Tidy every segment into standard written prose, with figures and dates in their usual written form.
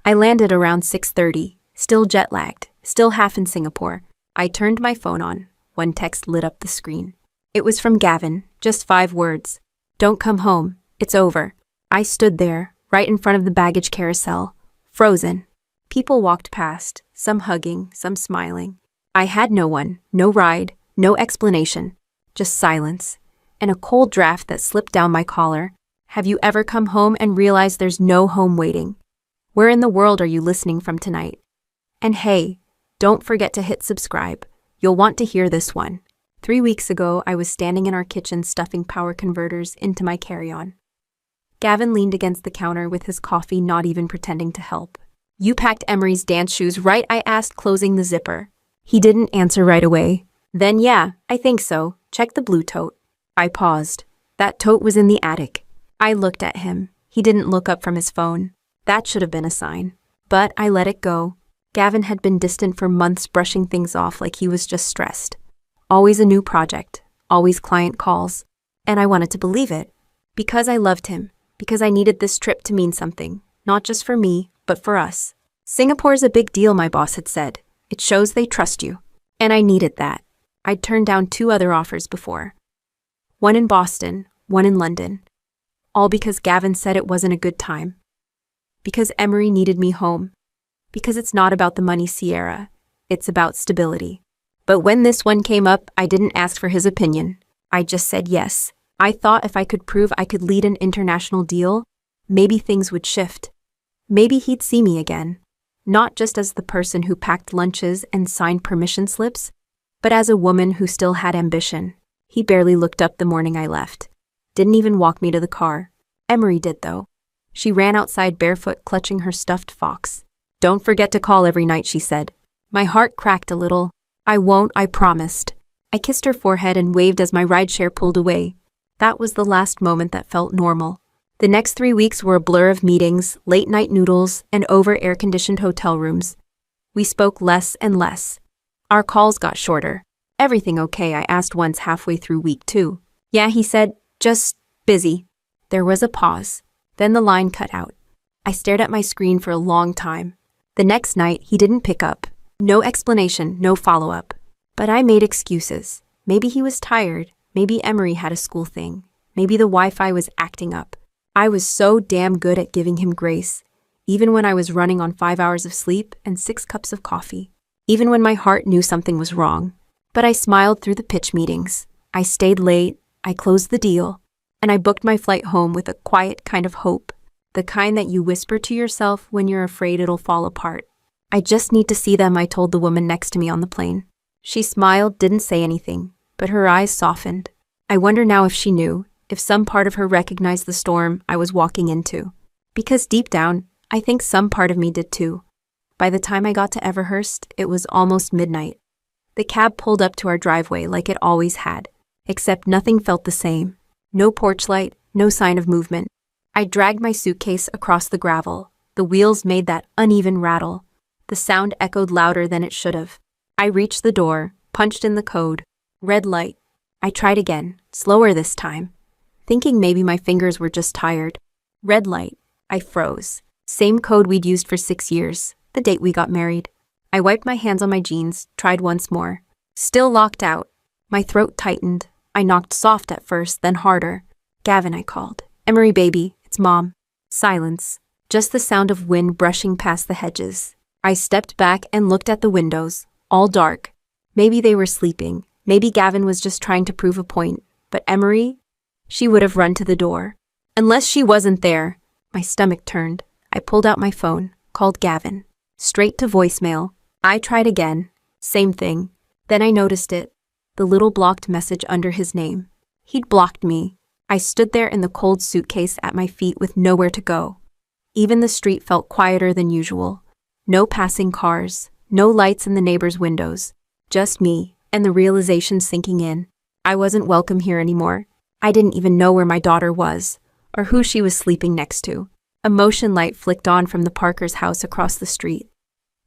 I landed around 6:30, still jet-lagged, still half in Singapore. I turned my phone on. One text lit up the screen. It was from Gavin, just 5 words. "Don't come home. It's over." I stood there, right in front of the baggage carousel, frozen. People walked past, some hugging, some smiling. I had no one, no ride, no explanation, just silence, and a cold draft that slipped down my collar. Have you ever come home and realized there's no home waiting? Where in the world are you listening from tonight? And hey, don't forget to hit subscribe. You'll want to hear this one. 3 weeks ago, I was standing in our kitchen stuffing power converters into my carry-on. Gavin leaned against the counter with his coffee, not even pretending to help. "You packed Emery's dance shoes, right?" I asked, closing the zipper. He didn't answer right away. Then, "Yeah, I think so. Check the blue tote." I paused. That tote was in the attic. I looked at him. He didn't look up from his phone. That should have been a sign. But I let it go. Gavin had been distant for months, brushing things off like he was just stressed. Always a new project, always client calls. And I wanted to believe it. Because I loved him. Because I needed this trip to mean something. Not just for me, but for us. "Singapore's a big deal," my boss had said. "It shows they trust you." And I needed that. I'd turned down 2 other offers before. One in Boston, one in London. All because Gavin said it wasn't a good time. Because Emery needed me home. Because it's not about the money, Sierra. It's about stability. But when this one came up, I didn't ask for his opinion. I just said yes. I thought if I could prove I could lead an international deal, maybe things would shift. Maybe he'd see me again. Not just as the person who packed lunches and signed permission slips, but as a woman who still had ambition. He barely looked up the morning I left. Didn't even walk me to the car. Emery did, though. She ran outside barefoot, clutching her stuffed fox. "Don't forget to call every night," she said. My heart cracked a little. "I won't, I promised." I kissed her forehead and waved as my rideshare pulled away. That was the last moment that felt normal. The next 3 weeks were a blur of meetings, late-night noodles, and over-air-conditioned hotel rooms. We spoke less and less. Our calls got shorter. "Everything okay?" I asked once halfway through week 2. "Yeah," he said, "just busy." There was a pause. Then the line cut out. I stared at my screen for a long time. The next night, he didn't pick up. No explanation, no follow-up. But I made excuses. Maybe he was tired. Maybe Emery had a school thing. Maybe the Wi-Fi was acting up. I was so damn good at giving him grace, even when I was running on 5 hours of sleep and 6 cups of coffee. Even when my heart knew something was wrong. But I smiled through the pitch meetings. I stayed late. I closed the deal. And I booked my flight home with a quiet kind of hope. The kind that you whisper to yourself when you're afraid it'll fall apart. "I just need to see them," I told the woman next to me on the plane. She smiled, didn't say anything, but her eyes softened. I wonder now if she knew, if some part of her recognized the storm I was walking into. Because deep down, I think some part of me did too. By the time I got to Everhurst, it was almost midnight. The cab pulled up to our driveway like it always had, except nothing felt the same. No porch light, no sign of movement. I dragged my suitcase across the gravel. The wheels made that uneven rattle. The sound echoed louder than it should have. I reached the door, punched in the code. Red light. I tried again, slower this time, thinking maybe my fingers were just tired. Red light. I froze. Same code we'd used for 6 years, the date we got married. I wiped my hands on my jeans, tried once more. Still locked out. My throat tightened. I knocked soft at first, then harder. "Gavin," I called. "Emery, baby, it's Mom." Silence. Just the sound of wind brushing past the hedges. I stepped back and looked at the windows, all dark. Maybe they were sleeping. Maybe Gavin was just trying to prove a point. But Emery? She would have run to the door. Unless she wasn't there. My stomach turned. I pulled out my phone, called Gavin. Straight to voicemail. I tried again. Same thing. Then I noticed it. The little blocked message under his name. He'd blocked me. I stood there in the cold suitcase at my feet with nowhere to go. Even the street felt quieter than usual. No passing cars, no lights in the neighbors' windows. Just me, and the realization sinking in. I wasn't welcome here anymore. I didn't even know where my daughter was, or who she was sleeping next to. A motion light flicked on from the Parkers' house across the street.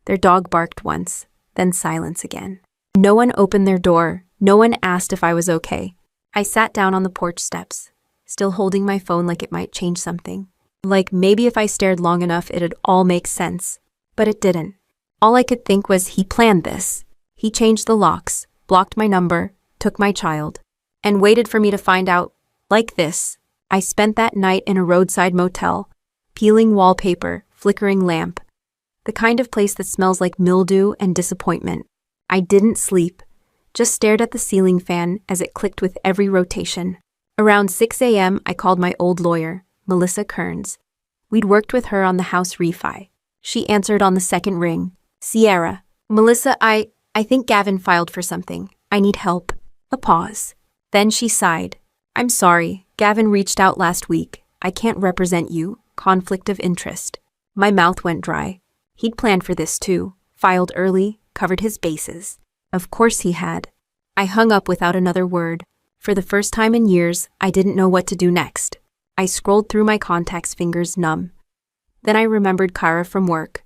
Their dog barked once, then silence again. No one opened their door. No one asked if I was okay. I sat down on the porch steps, still holding my phone like it might change something. Like maybe if I stared long enough it'd all make sense. But it didn't. All I could think was he planned this. He changed the locks, blocked my number, took my child, and waited for me to find out. Like this. I spent that night in a roadside motel, peeling wallpaper, flickering lamp. The kind of place that smells like mildew and disappointment. I didn't sleep, just stared at the ceiling fan as it clicked with every rotation. Around 6 a.m., I called my old lawyer, Melissa Kearns. We'd worked with her on the house refi. She answered on the second ring. Sierra. Melissa, I think Gavin filed for something. I need help. A pause. Then she sighed. I'm sorry. Gavin reached out last week. I can't represent you. Conflict of interest. My mouth went dry. He'd planned for this too. Filed early, covered his bases. Of course he had. I hung up without another word. For the first time in years, I didn't know what to do next. I scrolled through my contacts, fingers numb. Then I remembered Kara from work.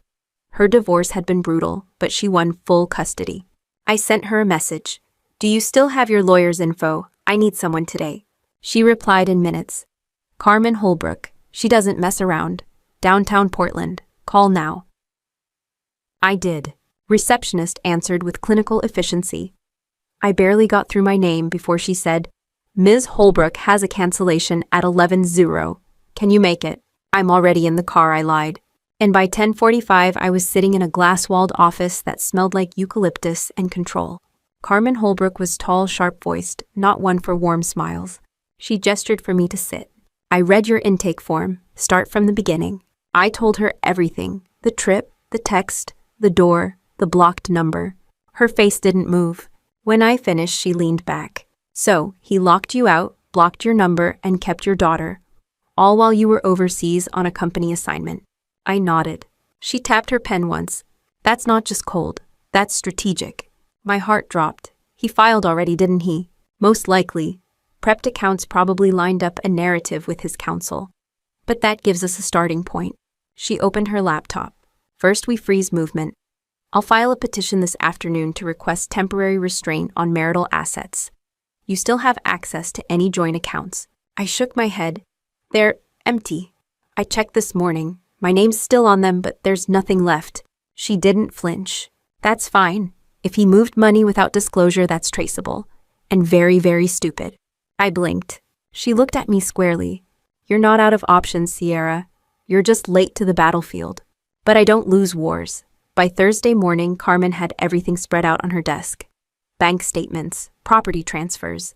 Her divorce had been brutal, but she won full custody. I sent her a message. Do you still have your lawyer's info? I need someone today. She replied in minutes. Carmen Holbrook. She doesn't mess around. Downtown Portland. Call now. I did. Receptionist answered with clinical efficiency. I barely got through my name before she said, Ms. Holbrook has a cancellation at 11:00. Can you make it? I'm already in the car, I lied. And by 10:45 I was sitting in a glass-walled office that smelled like eucalyptus and control. Carmen Holbrook was tall, sharp-voiced, not one for warm smiles. She gestured for me to sit. I read your intake form. Start from the beginning. I told her everything. The trip, the text, the door, the blocked number. Her face didn't move. When I finished, she leaned back. So, he locked you out, blocked your number, and kept your daughter. All while you were overseas on a company assignment. I nodded. She tapped her pen once. That's not just cold. That's strategic. My heart dropped. He filed already, didn't he? Most likely. Prepped accounts probably lined up a narrative with his counsel. But that gives us a starting point. She opened her laptop. First we freeze movement. I'll file a petition this afternoon to request temporary restraint on marital assets. You still have access to any joint accounts. I shook my head. They're empty. I checked this morning. My name's still on them, but there's nothing left. She didn't flinch. That's fine. If he moved money without disclosure, that's traceable. And very, very stupid. I blinked. She looked at me squarely. You're not out of options, Sierra. You're just late to the battlefield. But I don't lose wars. By Thursday morning, Carmen had everything spread out on her desk. Bank statements, property transfers,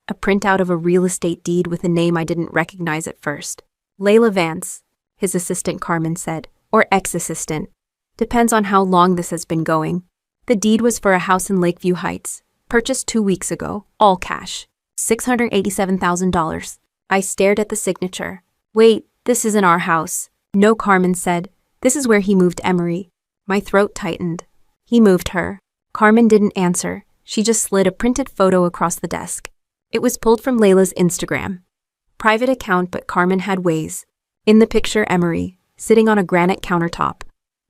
a printout of a real estate deed with a name I didn't recognize at first. Layla Vance, his assistant Carmen said, or ex-assistant. Depends on how long this has been going. The deed was for a house in Lakeview Heights, purchased 2 weeks ago, all cash. $687,000. I stared at the signature. Wait, this isn't our house. No, Carmen said. This is where he moved Emery. My throat tightened. He moved her. Carmen didn't answer. She just slid a printed photo across the desk. It was pulled from Layla's Instagram. Private account, but Carmen had ways. In the picture, Emery, sitting on a granite countertop,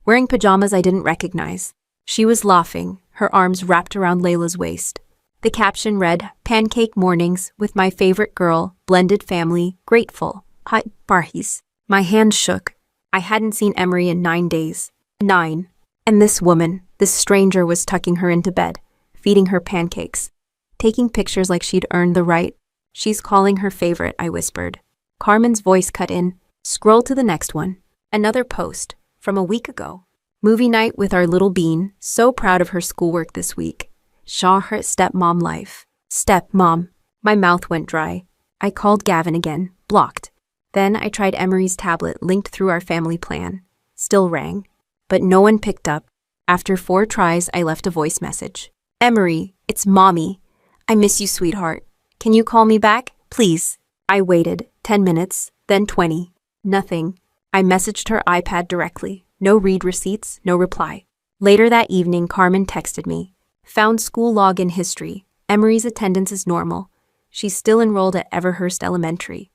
wearing pajamas I didn't recognize. She was laughing, her arms wrapped around Layla's waist. The caption read, Pancake mornings with my favorite girl, blended family, grateful. Hot parties. My hand shook. I hadn't seen Emery in 9 days. 9. And this woman, this stranger, was tucking her into bed, feeding her pancakes, taking pictures like she'd earned the right. She's calling her favorite, I whispered. Carmen's voice cut in. Scroll to the next one. Another post, from a week ago. Movie night with our little Bean, so proud of her schoolwork this week. Saw her stepmom life. Stepmom. My mouth went dry. I called Gavin again, blocked. Then I tried Emery's tablet linked through our family plan. Still rang. But no one picked up. After 4 tries, I left a voice message. Emery, it's Mommy. I miss you, sweetheart. Can you call me back, please? I waited, 10 minutes, then 20. Nothing. I messaged her iPad directly. No read receipts, no reply. Later that evening, Carmen texted me. Found school login history. Emery's attendance is normal. She's still enrolled at Everhurst Elementary.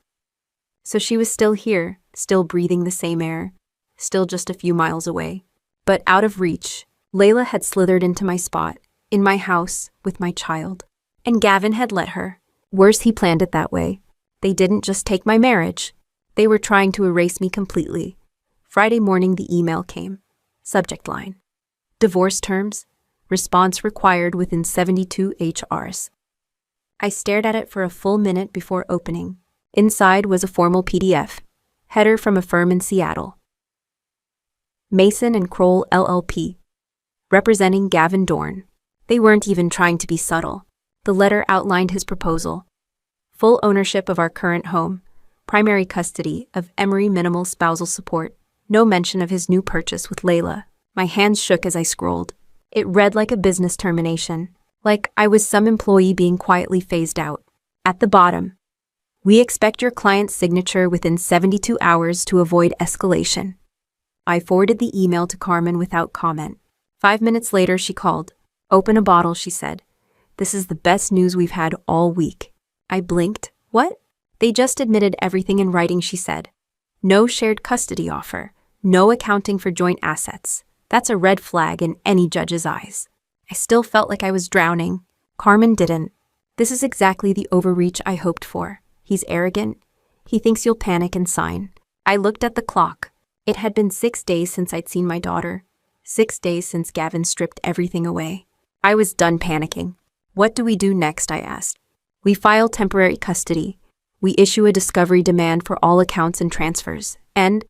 So she was still here, still breathing the same air, still just a few miles away. But out of reach, Layla had slithered into my spot, in my house, with my child. And Gavin had let her. Worse, he planned it that way. They didn't just take my marriage. They were trying to erase me completely. Friday morning, the email came. Subject line: divorce terms. Response required within 72 HRs. I stared at it for a full minute before opening. Inside was a formal PDF. Header from a firm in Seattle. Mason and Kroll LLP. Representing Gavin Dorn. They weren't even trying to be subtle. The letter outlined his proposal. Full ownership of our current home. Primary custody of Emery, minimal spousal support. No mention of his new purchase with Layla. My hands shook as I scrolled. It read like a business termination, like I was some employee being quietly phased out. At the bottom: we expect your client's signature within 72 hours to avoid escalation. I forwarded the email to Carmen without comment. 5 minutes later, she called. Open a bottle, she said. This is the best news we've had all week. I blinked. What? They just admitted everything in writing, she said. No shared custody offer. No accounting for joint assets. That's a red flag in any judge's eyes. I still felt like I was drowning. Carmen didn't. This is exactly the overreach I hoped for. He's arrogant. He thinks you'll panic and sign. I looked at the clock. It had been 6 days since I'd seen my daughter. 6 days since Gavin stripped everything away. I was done panicking. What do we do next? I asked. We file temporary custody. We issue a discovery demand for all accounts and transfers. And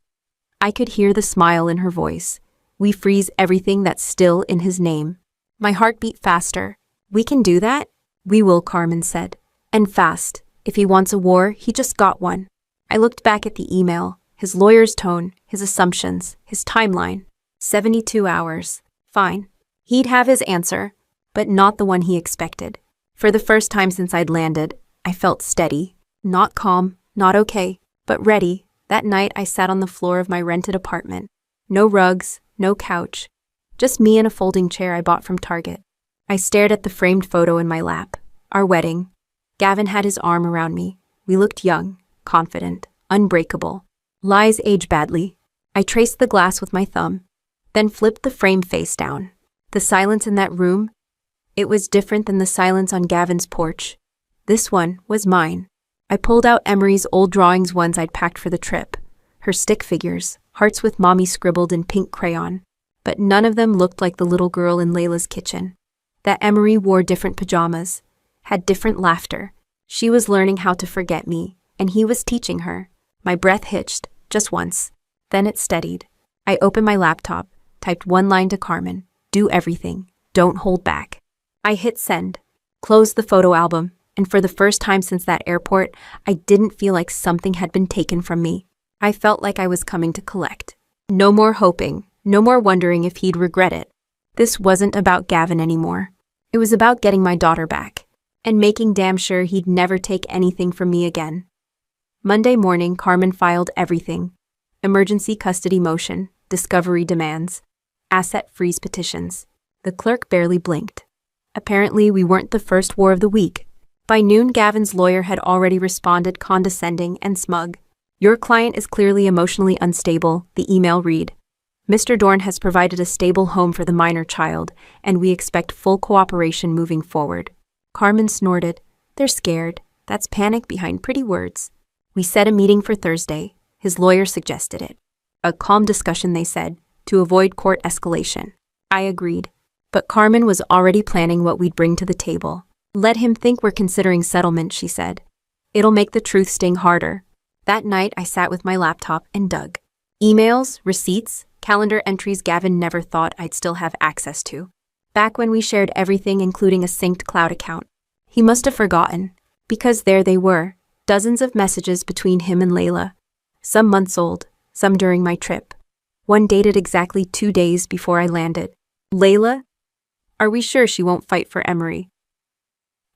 I could hear the smile in her voice. We freeze everything that's still in his name. My heart beat faster. We can do that? We will, Carmen said. And fast. If he wants a war, he just got one. I looked back at the email, his lawyer's tone, his assumptions, his timeline. 72 hours. Fine. He'd have his answer, but not the one he expected. For the first time since I'd landed, I felt steady. Not calm, not okay, but ready. That night I sat on the floor of my rented apartment. No rugs, no couch. Just me and a folding chair I bought from Target. I stared at the framed photo in my lap. Our wedding. Gavin had his arm around me. We looked young, confident, unbreakable. Lies age badly. I traced the glass with my thumb, then flipped the frame face down. The silence in that room, it was different than the silence on Gavin's porch. This one was mine. I pulled out Emery's old drawings, ones I'd packed for the trip. Her stick figures, hearts with mommy scribbled in pink crayon. But none of them looked like the little girl in Layla's kitchen. That Emery wore different pajamas, had different laughter. She was learning how to forget me, and he was teaching her. My breath hitched, just once. Then it steadied. I opened my laptop, typed one line to Carmen. Do everything. Don't hold back. I hit send, closed the photo album, and for the first time since that airport, I didn't feel like something had been taken from me. I felt like I was coming to collect. No more hoping. No more wondering if he'd regret it. This wasn't about Gavin anymore. It was about getting my daughter back, and making damn sure he'd never take anything from me again. Monday morning, Carmen filed everything. Emergency custody motion, discovery demands, asset freeze petitions. The clerk barely blinked. Apparently, we weren't the first war of the week. By noon, Gavin's lawyer had already responded, condescending and smug. Your client is clearly emotionally unstable, the email read. Mr. Dorn has provided a stable home for the minor child, and we expect full cooperation moving forward. Carmen snorted. They're scared. That's panic behind pretty words. We set a meeting for Thursday. His lawyer suggested it. A calm discussion, they said, to avoid court escalation. I agreed. But Carmen was already planning what we'd bring to the table. Let him think we're considering settlement, she said. It'll make the truth sting harder. That night, I sat with my laptop and dug. Emails, receipts, calendar entries Gavin never thought I'd still have access to. Back when we shared everything, including a synced cloud account. He must have forgotten, because there they were, dozens of messages between him and Layla. Some months old, some during my trip. One dated exactly 2 days before I landed. Layla? Are we sure she won't fight for Emery?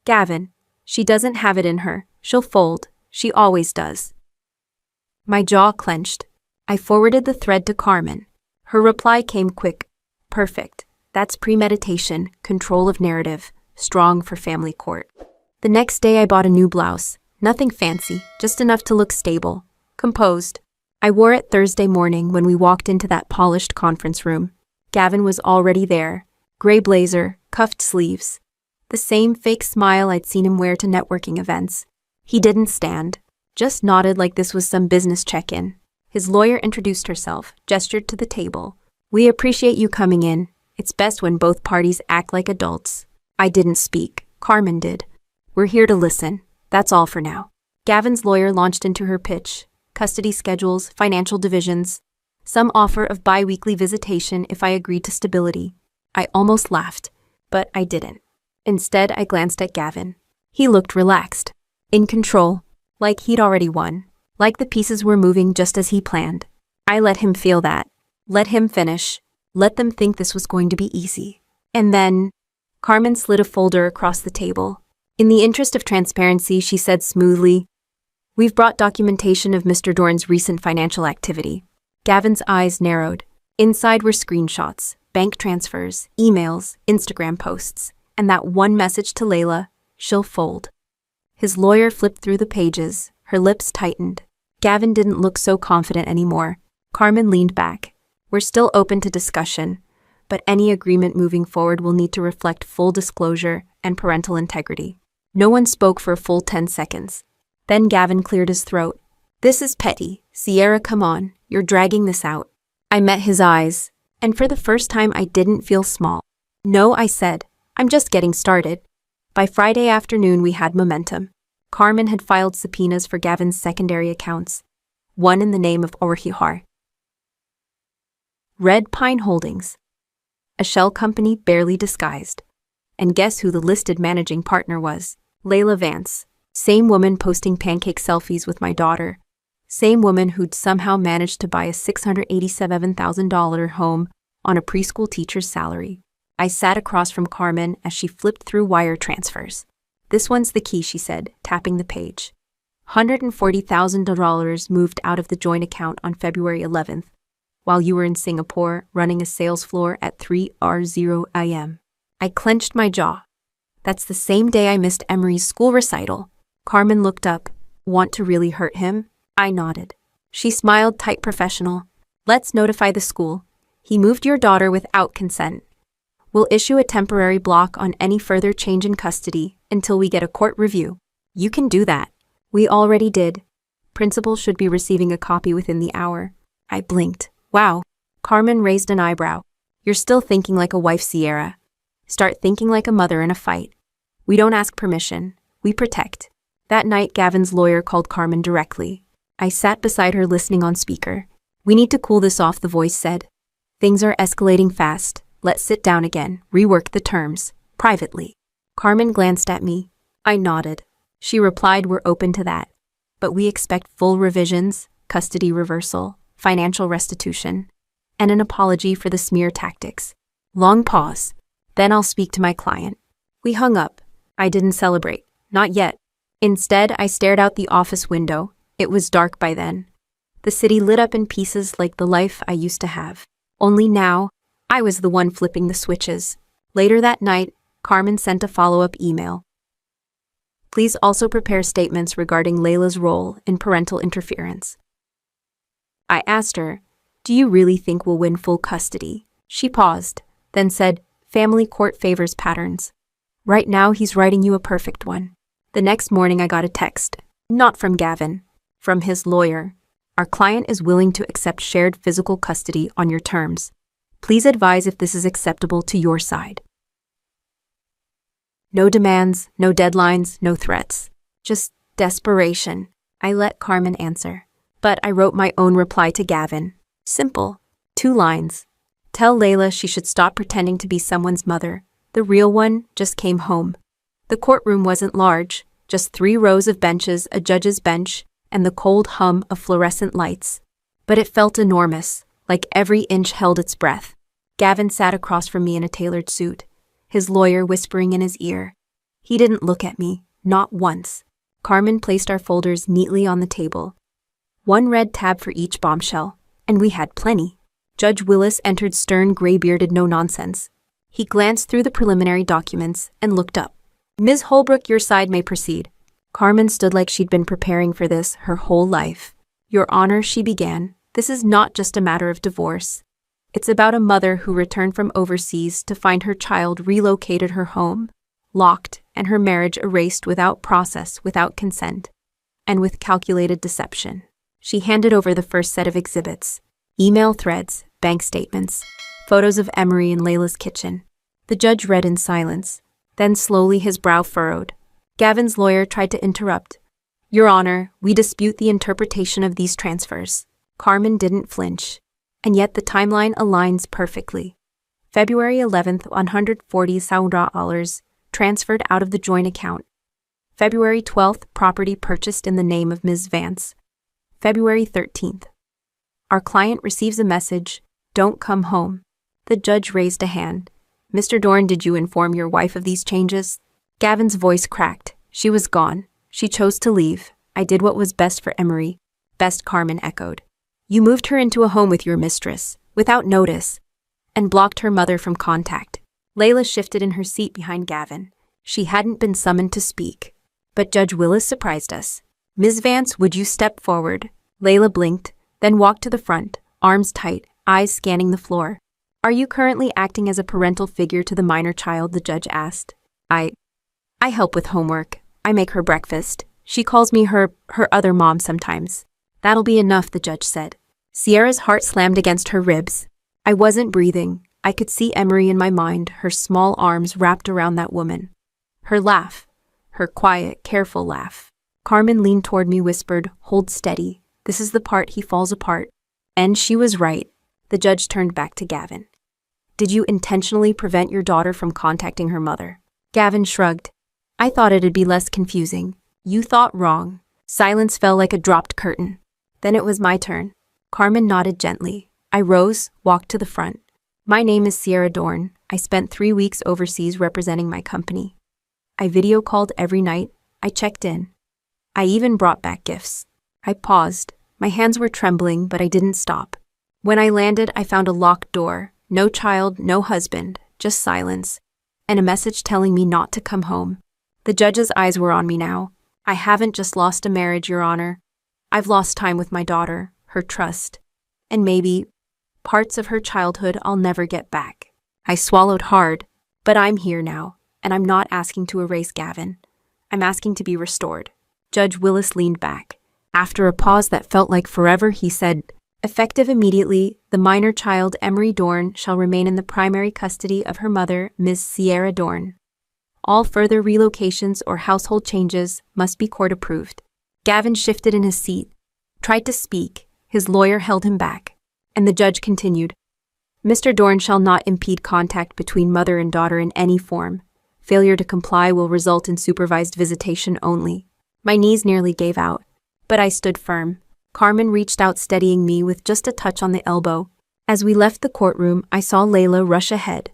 Gavin, she doesn't have it in her. She'll fold. She always does. My jaw clenched. I forwarded the thread to Carmen. Her reply came quick. Perfect. That's premeditation, control of narrative, strong for family court. The next day I bought a new blouse. Nothing fancy, just enough to look stable, composed. I wore it Thursday morning when we walked into that polished conference room. Gavin was already there. Gray blazer, cuffed sleeves. The same fake smile I'd seen him wear to networking events. He didn't stand. just nodded like this was some business check-in. His lawyer introduced herself, gestured to the table. We appreciate you coming in. It's best when both parties act like adults. I didn't speak. Carmen did. We're here to listen. That's all for now. Gavin's lawyer launched into her pitch. Custody schedules, financial divisions, some offer of bi-weekly visitation if I agreed to stability. I almost laughed, but I didn't. Instead, I glanced at Gavin. He looked relaxed, in control, like he'd already won, like the pieces were moving just as he planned. I let him feel that. Let him finish. Let them think this was going to be easy. And then, Carmen slid a folder across the table. In the interest of transparency, she said smoothly, "We've brought documentation of Mr. Dorn's recent financial activity." Gavin's eyes narrowed. Inside were screenshots, bank transfers, emails, Instagram posts, and that one message to Layla, "She'll fold." His lawyer flipped through the pages, her lips tightened. Gavin didn't look so confident anymore. Carmen leaned back. We're still open to discussion, but any agreement moving forward will need to reflect full disclosure and parental integrity. No one spoke for a full 10 seconds. Then Gavin cleared his throat. "This is petty. Sierra, come on. You're dragging this out." I met his eyes, and for the first time I didn't feel small. "No," I said. "I'm just getting started." By Friday afternoon we had momentum. Carmen had filed subpoenas for Gavin's secondary accounts, one in the name of Orhihar. Red Pine Holdings, a shell company barely disguised. And guess who the listed managing partner was? Layla Vance. Same woman posting pancake selfies with my daughter. Same woman who'd somehow managed to buy a $687,000 home on a preschool teacher's salary. I sat across from Carmen as she flipped through wire transfers. "This one's the key," she said, tapping the page. $140,000 moved out of the joint account on February 11th, while you were in Singapore running a sales floor at 3:00 a.m. I clenched my jaw. That's the same day I missed Emery's school recital. Carmen looked up. "Want to really hurt him?" I nodded. She smiled, tight professional. "Let's notify the school. He moved your daughter without consent. We'll issue a temporary block on any further change in custody until we get a court review." "You can do that." "We already did. Principal should be receiving a copy within the hour." I blinked. "Wow." Carmen raised an eyebrow. "You're still thinking like a wife, Sierra. Start thinking like a mother in a fight. We don't ask permission. We protect." That night, Gavin's lawyer called Carmen directly. I sat beside her listening on speaker. "We need to cool this off," the voice said. "Things are escalating fast. Let's sit down again, rework the terms, privately." Carmen glanced at me. I nodded. She replied, "We're open to that. But we expect full revisions, custody reversal, financial restitution, and an apology for the smear tactics." Long pause. "Then I'll speak to my client." We hung up. I didn't celebrate. Not yet. Instead, I stared out the office window. It was dark by then. The city lit up in pieces like the life I used to have. Only now, I was the one flipping the switches. Later that night, Carmen sent a follow-up email. "Please also prepare statements regarding Layla's role in parental interference." I asked her, "Do you really think we'll win full custody?" She paused, then said, "Family court favors patterns. Right now, he's writing you a perfect one." The next morning, I got a text. Not from Gavin. From his lawyer. "Our client is willing to accept shared physical custody on your terms. Please advise if this is acceptable to your side." No demands, no deadlines, no threats. Just desperation. I let Carmen answer. But I wrote my own reply to Gavin. Simple. 2 lines. "Tell Layla she should stop pretending to be someone's mother. The real one just came home." The courtroom wasn't large, just 3 rows of benches, a judge's bench, and the cold hum of fluorescent lights. But it felt enormous, like every inch held its breath. Gavin sat across from me in a tailored suit, his lawyer whispering in his ear. He didn't look at me, not once. Carmen placed our folders neatly on the table. 1 red tab for each bombshell, and we had plenty. Judge Willis entered stern, gray-bearded no-nonsense. He glanced through the preliminary documents and looked up. "Ms. Holbrook, your side may proceed." Carmen stood like she'd been preparing for this her whole life. "Your Honor," she began, "this is not just a matter of divorce. It's about a mother who returned from overseas to find her child relocated, her home locked, and her marriage erased without process, without consent. and with calculated deception. She handed over the first set of exhibits: email threads, bank statements, photos of Emery in Layla's kitchen. The judge read in silence. Then slowly his brow furrowed. Gavin's lawyer tried to interrupt. "Your Honor, we dispute the interpretation of these transfers." Carmen didn't flinch. And yet the timeline aligns perfectly. February 11th, $140,000 transferred out of the joint account. February 12th, property purchased in the name of Ms. Vance. February 13th. Our client receives a message, "Don't come home." The judge raised a hand. "Mr. Dorn, did you inform your wife of these changes?" Gavin's voice cracked. "She was gone. She chose to leave. I did what was best for Emery." "Best," Carmen echoed. "You moved her into a home with your mistress, without notice, and blocked her mother from contact." Layla shifted in her seat behind Gavin. She hadn't been summoned to speak. But Judge Willis surprised us. "Ms. Vance, would you step forward?" Layla blinked, then walked to the front, arms tight, eyes scanning the floor. "Are you currently acting as a parental figure to the minor child?" the judge asked. I help with homework. I make her breakfast. She calls me her other mom sometimes." "That'll be enough," the judge said. Sierra's heart slammed against her ribs. I wasn't breathing. I could see Emery in my mind, her small arms wrapped around that woman. Her laugh. Her quiet, careful laugh. Carmen leaned toward me, whispered, "Hold steady. This is the part he falls apart." And she was right. The judge turned back to Gavin. "Did you intentionally prevent your daughter from contacting her mother?" Gavin shrugged. "I thought it'd be less confusing." "You thought wrong." Silence fell like a dropped curtain. Then it was my turn. Carmen nodded gently. I rose, walked to the front. "My name is Sierra Dorn. I spent 3 weeks overseas representing my company. I video called every night. I checked in. I even brought back gifts." I paused. My hands were trembling, but I didn't stop. When I landed, I found a locked door. No child, no husband, just silence, and a message telling me not to come home. The judge's eyes were on me now. "I haven't just lost a marriage, Your Honor. I've lost time with my daughter, her trust, and maybe parts of her childhood I'll never get back." I swallowed hard, but I'm here now, and I'm not asking to erase Gavin. I'm asking to be restored. Judge Willis leaned back. After a pause that felt like forever, he said, "Effective immediately, the minor child Emery Dorn shall remain in the primary custody of her mother, Ms. Sierra Dorn. All further relocations or household changes must be court-approved." Gavin shifted in his seat, tried to speak. His lawyer held him back, and the judge continued, "Mr. Dorn shall not impede contact between mother and daughter in any form. Failure to comply will result in supervised visitation only." My knees nearly gave out, but I stood firm. Carmen reached out, steadying me with just a touch on the elbow. As we left the courtroom, I saw Layla rush ahead,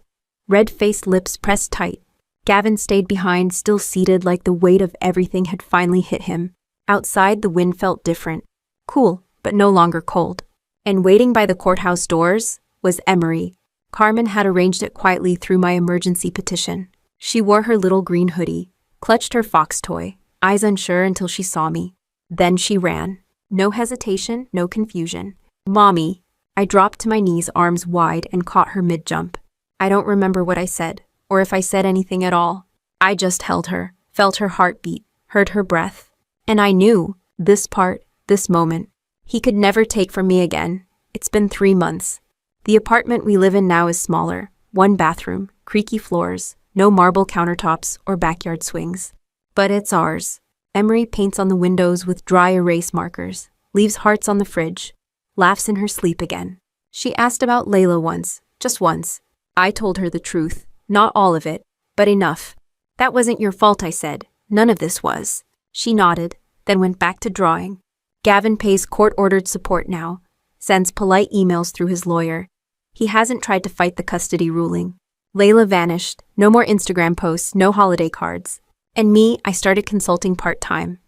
red-faced lips pressed tight. Gavin stayed behind, still seated like the weight of everything had finally hit him. Outside, the wind felt different. Cool, but no longer cold. And waiting by the courthouse doors was Emery. Carmen had arranged it quietly through my emergency petition. She wore her little green hoodie, clutched her fox toy, eyes unsure until she saw me. Then she ran. No hesitation, no confusion. "Mommy." I dropped to my knees, arms wide, and caught her mid-jump. I don't remember what I said, or if I said anything at all. I just held her, felt her heartbeat, heard her breath. And I knew, this part, this moment, he could never take from me again. It's been 3 months. The apartment we live in now is smaller. 1 bathroom, creaky floors, no marble countertops or backyard swings. But it's ours. Emery paints on the windows with dry erase markers, leaves hearts on the fridge, laughs in her sleep again. She asked about Layla once, just once. I told her the truth, not all of it, but enough. "That wasn't your fault," I said. "None of this was." She nodded, then went back to drawing. Gavin pays court-ordered support now, sends polite emails through his lawyer. He hasn't tried to fight the custody ruling. Layla vanished, no more Instagram posts, no holiday cards. And me, I started consulting part-time.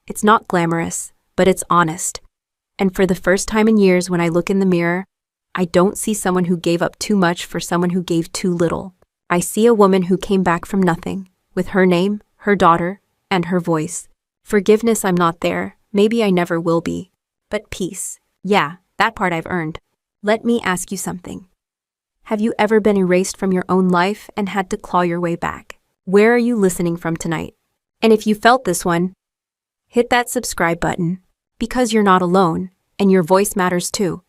It's not glamorous, but it's honest. And for the first time in years, when I look in the mirror, I don't see someone who gave up too much for someone who gave too little. I see a woman who came back from nothing, with her name, her daughter, and her voice. Forgiveness, I'm not there. Maybe I never will be. But peace, yeah, that part I've earned. Let me ask you something. Have you ever been erased from your own life and had to claw your way back? Where are you listening from tonight? And if you felt this one, Hit that subscribe button because you're not alone and your voice matters too.